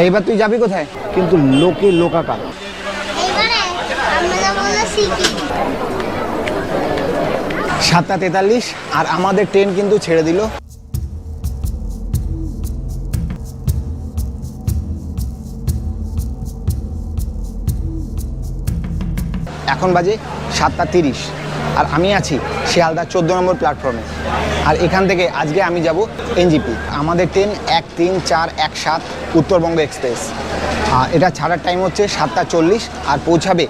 এইবার তুই যাবি কোথায়? কিন্তু লোকে লোকাকার। 7:43 আর আমাদের ট্রেন কিন্তু ছেড়ে দিল। এখন বাজে 7:30 আর আমি আছি শিয়ালদা 14 নম্বর প্ল্যাটফর্মে। আর এখান থেকে আজকে আমি যাব এনজিপি। আমাদের ট্রেন 13417 উত্তরবঙ্গ এক্সপ্রেস। এটা ছাড়ার টাইম হচ্ছে 7:40 আর পৌঁছাবে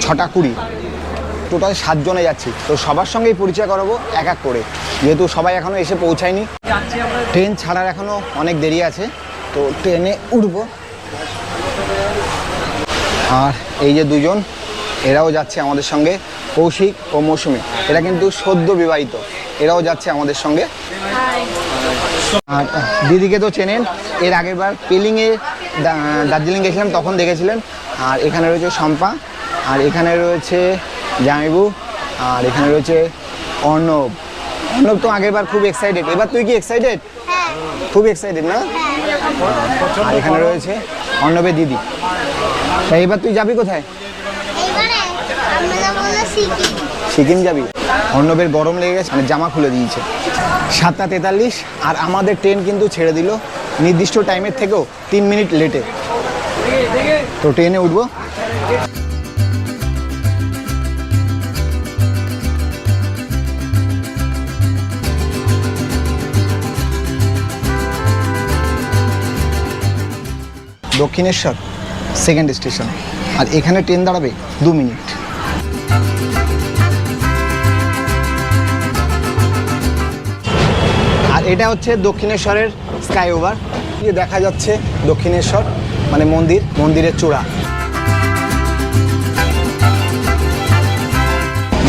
6:20। টোটাল 7 জনে যাচ্ছি, তো সবার সঙ্গেই পরিচয় করাবো এক এক করে, যেহেতু সবাই এখনও এসে পৌঁছায়নি। ট্রেন ছাড়ার এখনও অনেক দেরি আছে, তো ট্রেনে উঠবো। আর এই যে দুজন, এরাও যাচ্ছে আমাদের সঙ্গে, কৌশিক ও মৌসুমী। এরা কিন্তু সদ্য বিবাহিত, এরাও যাচ্ছে আমাদের সঙ্গে। আর দিদিকে তো চেনেন, এর আগের বার পেলিংয়ে দার্জিলিং গেছিলাম তখন দেখেছিলেন। আর এখানে রয়েছে শম্পা, আর এখানে রয়েছে জামাইবু, আর এখানে রয়েছে অর্ণব। অর্ণব তো আগের বার খুব এক্সাইটেড, এবার তুই কি এক্সাইটেড? খুব এক্সাইটেড না? আর এখানে রয়েছে অর্ণবের দিদি। তাই এবার তুই যাবি কোথায়? সিকিম যাবি? অর্ণবের গরম লেগে গেছে, মানে জামা খুলে দিয়েছে। 7:43 আর আমাদের ট্রেন কিন্তু ছেড়ে দিল নির্দিষ্ট টাইমের থেকেও 3 মিনিট লেটে। তো ট্রেনে উঠবো। দক্ষিণেশ্বর সেকেন্ড স্টেশন, আর এখানে ট্রেন দাঁড়াবে 2 মিনিট। আর এটা হচ্ছে দক্ষিণেশ্বরের স্কাইওভার। দেখা যাচ্ছে দক্ষিণেশ্বর মানে মন্দিরের চূড়া।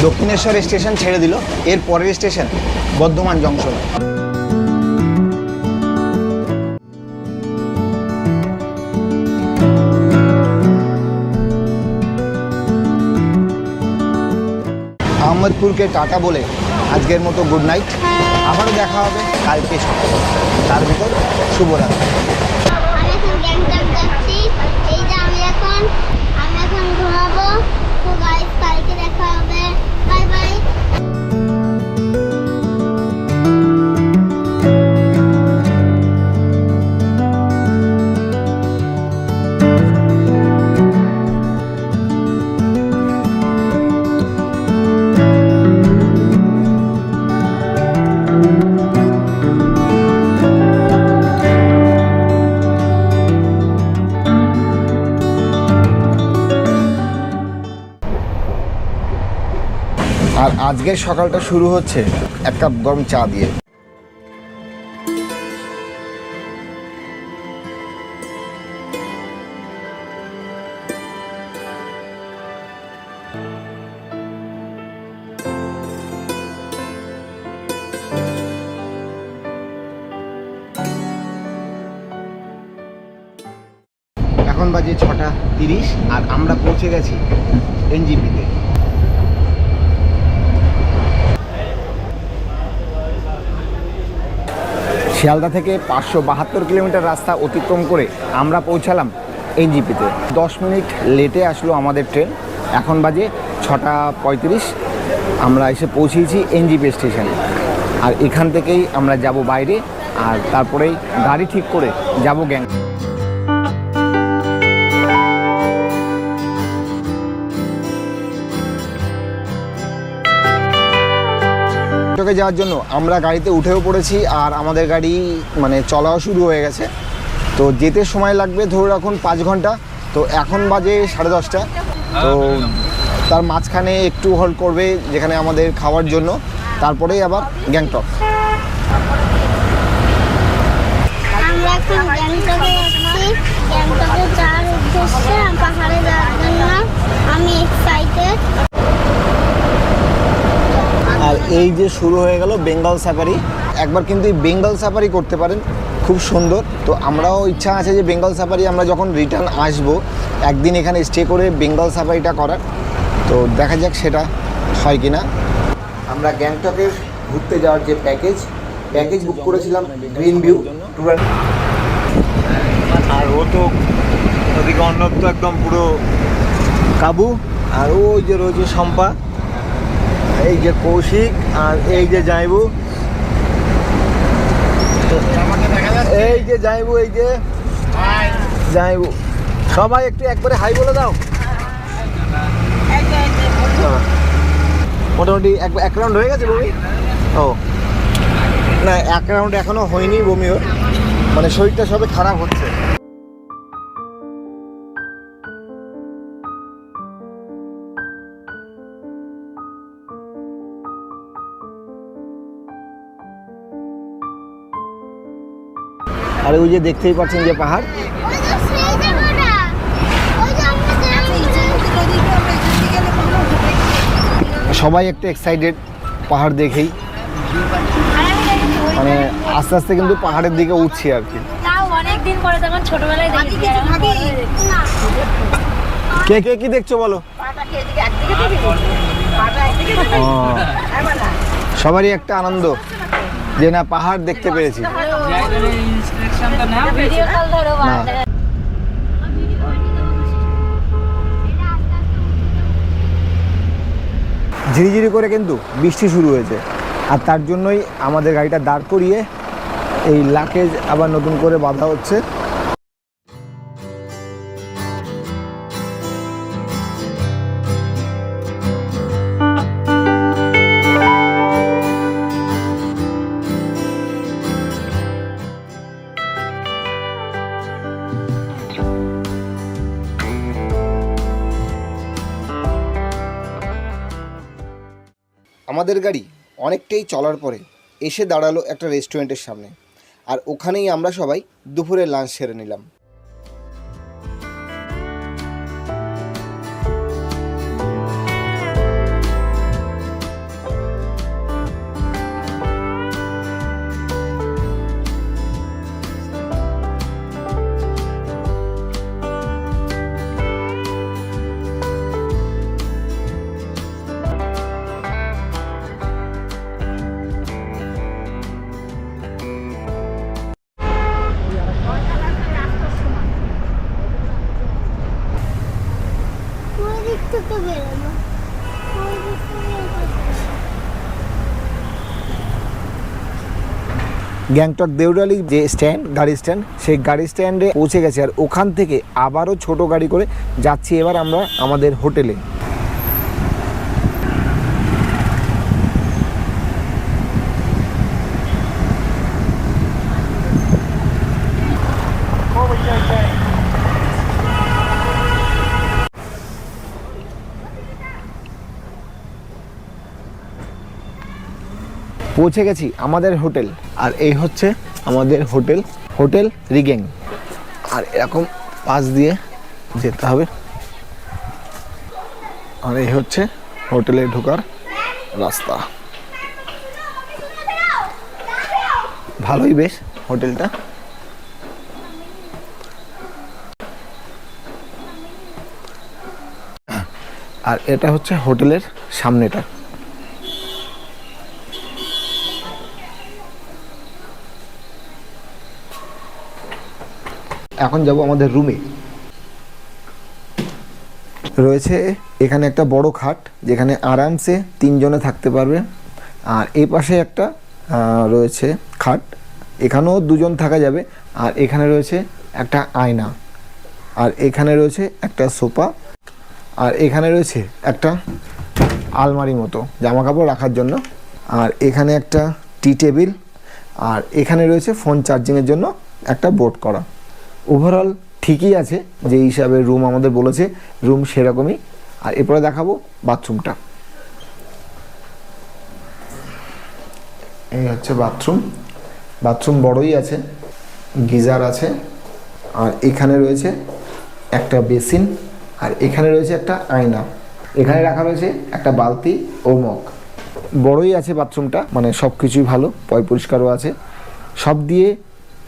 দক্ষিণেশ্বর স্টেশন ছেড়ে দিল, এর পরের স্টেশন বর্ধমান জংশন। আহমদপুরকে টাটা বলে আজকের মতো গুড নাইট। আবারও দেখা হবে কালকে সকালে। তার ভিতর শুভরাত্রি। আমি এখন ঘুমাবো। তো গাইস, কালকে দেখা হবে। Bye bye. আর আজকের সকালটা শুরু হচ্ছে 1 কাপ গরম চা দিয়ে। এখন বাজে 6:30 আর আমরা পৌঁছে গেছি এনজিপিতে। শিয়ালদা থেকে 572 কিলোমিটার রাস্তা অতিক্রম করে আমরা পৌঁছালাম এনজিপিতে। 10 মিনিট লেটে আসলো আমাদের ট্রেন। এখন বাজে 6:35। আমরা এসে পৌঁছেছি এনজিপি স্টেশনে। আর এখান থেকেই আমরা যাব বাইরে, আর তারপরেই গাড়ি ঠিক করে যাব গ্যাংটক। গ্যাংটকে যাওয়ার জন্য আমরা গাড়িতে উঠেও পড়েছি, আর আমাদের গাড়ি মানে চলাও শুরু হয়ে গেছে। তো যেতে সময় লাগবে ধরে রাখুন 5 ঘন্টা। তো এখন বাজে 10:30। তো তার মাঝখানে একটু হোল্ড করবে যেখানে আমাদের খাওয়ার জন্য, তারপরেই আবার গ্যাংটক। আমরা এখন গ্যাংটকে যাচ্ছি। গ্যাংটকে যাওয়ার উদ্দেশ্যে পাহাড়ে যাওয়ার জন্য আমি এক্সাইটেড। আর এই যে শুরু হয়ে গেল বেঙ্গল সাফারি। একবার কিন্তু এই বেঙ্গল সাফারি করতে পারেন, খুব সুন্দর। তো আমরাও ইচ্ছা আছে যে বেঙ্গল সাফারি আমরা যখন রিটার্ন আসবো একদিন এখানে স্টে করে বেঙ্গল সাফারিটা করার। তো দেখা যাক সেটা হয় কি না। আমরা গ্যাংটকের ঘুরতে যাওয়ার যে প্যাকেজ বুক করেছিলাম গ্রিন ভিউ ট্যুর। আর ও তো ওদিকে অর্ণব তো একদম পুরো কাবু। আর ওই যে রয়েছে শম্পা, এই যে কৌশিক, আর এই যে জাইবু, এই যে জাইবু, এই যে জাইবু। সবাই একটু একবারে হাই বলে দাও। মোটামুটি এক রাউন্ড হয়ে গেছে বমি? ও না, এক রাউন্ড এখনো হয়নি বমি ওর, মানে শরীরটা সবে খারাপ হচ্ছে। আর ওই যে দেখতেই পাচ্ছেন যে পাহাড়, ওই যে সেই জায়গাটা, ওই যে আমরা সবাই একটু এক্সাইটেড পাহাড় দেখেই, মানে আস্তে আস্তে কিন্তু পাহাড়ের দিকে উঠছি আর কি। তাও অনেকদিন পরে, তখন ছোটবেলায় দেখি। কে কে কি দেখছো বলো? ও, সবারই একটা আনন্দ যে না পাহাড় দেখতে পেরেছি। ভিডিও কল ধরো। না। ঝিরিঝিরি করে কিন্তু বৃষ্টি শুরু হয়েছে, আর তার জন্যই আমাদের গাড়িটা দাঁড় করিয়ে এই লাকেজ আবার নতুন করে বাঁধা হচ্ছে। আমাদের গাড়ি অনেকটাই চলার পরে এসে দাঁড়ালো একটা রেস্টুরেন্টের সামনে, আর ওখানেই আমরা সবাই দুপুরে লাঞ্চ সেরে নিলাম। ওই দিক থেকে বেরোনো, ওই দিক থেকে গ্যাংটক দেউরালি যে স্ট্যান্ড, গাড়ি স্ট্যান্ড, সেই গাড়ি স্ট্যান্ডে পৌঁছে গেছে, আর ওখান থেকে আবারও ছোট গাড়ি করে যাচ্ছি এবার আমরা আমাদের হোটেলে। পৌঁছে গেছি আমাদের হোটেল, আর এই হচ্ছে আমাদের হোটেল, হোটেল রিগেং। আর এরকম পাশ দিয়ে যেতে হবে, আর এই হচ্ছে হোটেলে ঢোকার রাস্তা। ভালোই বেশ হোটেলটা। আর এটা হচ্ছে হোটেলের সামনেটা। এখন যাব আমাদের রুমে। রয়েছে এখানে একটা বড় খাট, যেখানে আরামসে 3 জনে থাকতে পারবে। আর এই পাশে একটা রয়েছে খাট, এখানেও 2 জন থাকা যাবে। আর এখানে রয়েছে একটা আয়না, আর এখানে রয়েছে একটা সোফা, আর এখানে রয়েছে একটা আলমারি মতো জামা কাপড় রাখার জন্য। আর এখানে একটা টি টেবিল, আর এখানে রয়েছে ফোন চার্জিংয়ের জন্য একটা বোর্ড করা। ওভারঅল ঠিকই আছে, যে হিসাবে রুম আমাদের বলেছে রুম সেরকমই। আর এরপরে দেখাবো বাথরুমটা। এই হচ্ছে বাথরুম। বাথরুম বড়ই আছে, গিজার আছে, আর এখানে রয়েছে একটা বেসিন, আর এখানে রয়েছে একটা আয়না। এখানে রাখা রয়েছে একটা বালতি ও মগ। বড়ই আছে বাথরুমটা, মানে সব কিছুই ভালো, পরিষ্কারও আছে। সব দিয়ে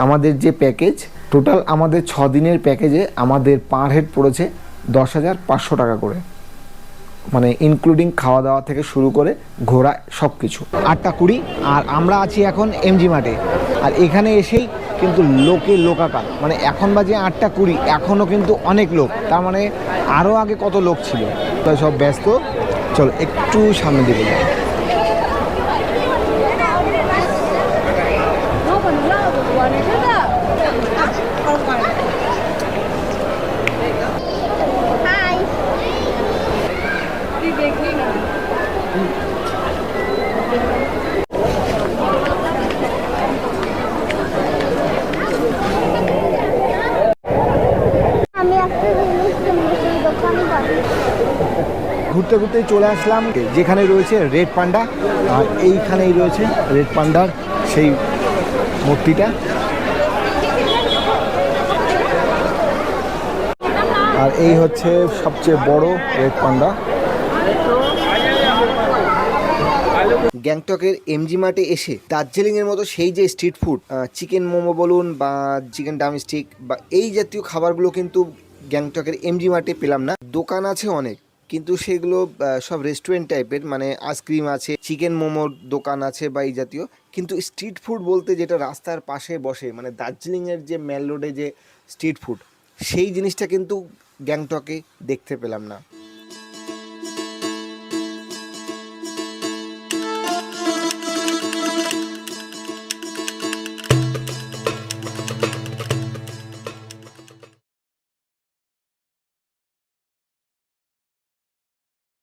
আমাদের যে প্যাকেজ, টোটাল আমাদের 6 দিনের প্যাকেজে আমাদের পার হেড পড়েছে 10,500 টাকা করে, মানে ইনক্লুডিং খাওয়া দাওয়া থেকে শুরু করে ঘোরা সব কিছু। 8টা 20, আর আমরা আছি এখন এমজি মার্টে। আর এখানে এসেই কিন্তু লোকে লোকাকার, মানে এখন বাজে 8টা 20, এখনও কিন্তু অনেক লোক, তার মানে আরও আগে কত লোক ছিল। তাই সব ব্যস্ত, চলো একটু সামনে দিকে যাই। হাই আমি একটা জিনিস কিনবো, সেই দোকানে যাবো। ঘুরতে ঘুরতে চলে আসলাম যেখানে রয়েছে রেড পান্ডা, আর এইখানেই রয়েছে রেড পান্ডার সেই মূর্তিটা। আর এই হচ্ছে সবচেয়ে বড় রেড পান্ডা। গ্যাংটকের এমজি মার্টে এসে দার্জিলিংয়ের মতো সেই যে স্ট্রিট ফুড, চিকেন মোমো বলুন বা চিকেন ড্রামস্টিক বা এই জাতীয় খাবারগুলো কিন্তু গ্যাংটকের এমজি মার্টে পেলাম না। দোকান আছে অনেক, কিন্তু সেগুলো সব রেস্টুরেন্ট টাইপের, মানে আইসক্রিম আছে, চিকেন মোমোর দোকান আছে বা এই জাতীয়। কিন্তু স্ট্রিট ফুড বলতে যেটা রাস্তার পাশে বসে, মানে দার্জিলিংয়ের যে মেল রোডে যে স্ট্রিট ফুড, সেই জিনিসটা কিন্তু গ্যাংটকে দেখতে পেলাম না।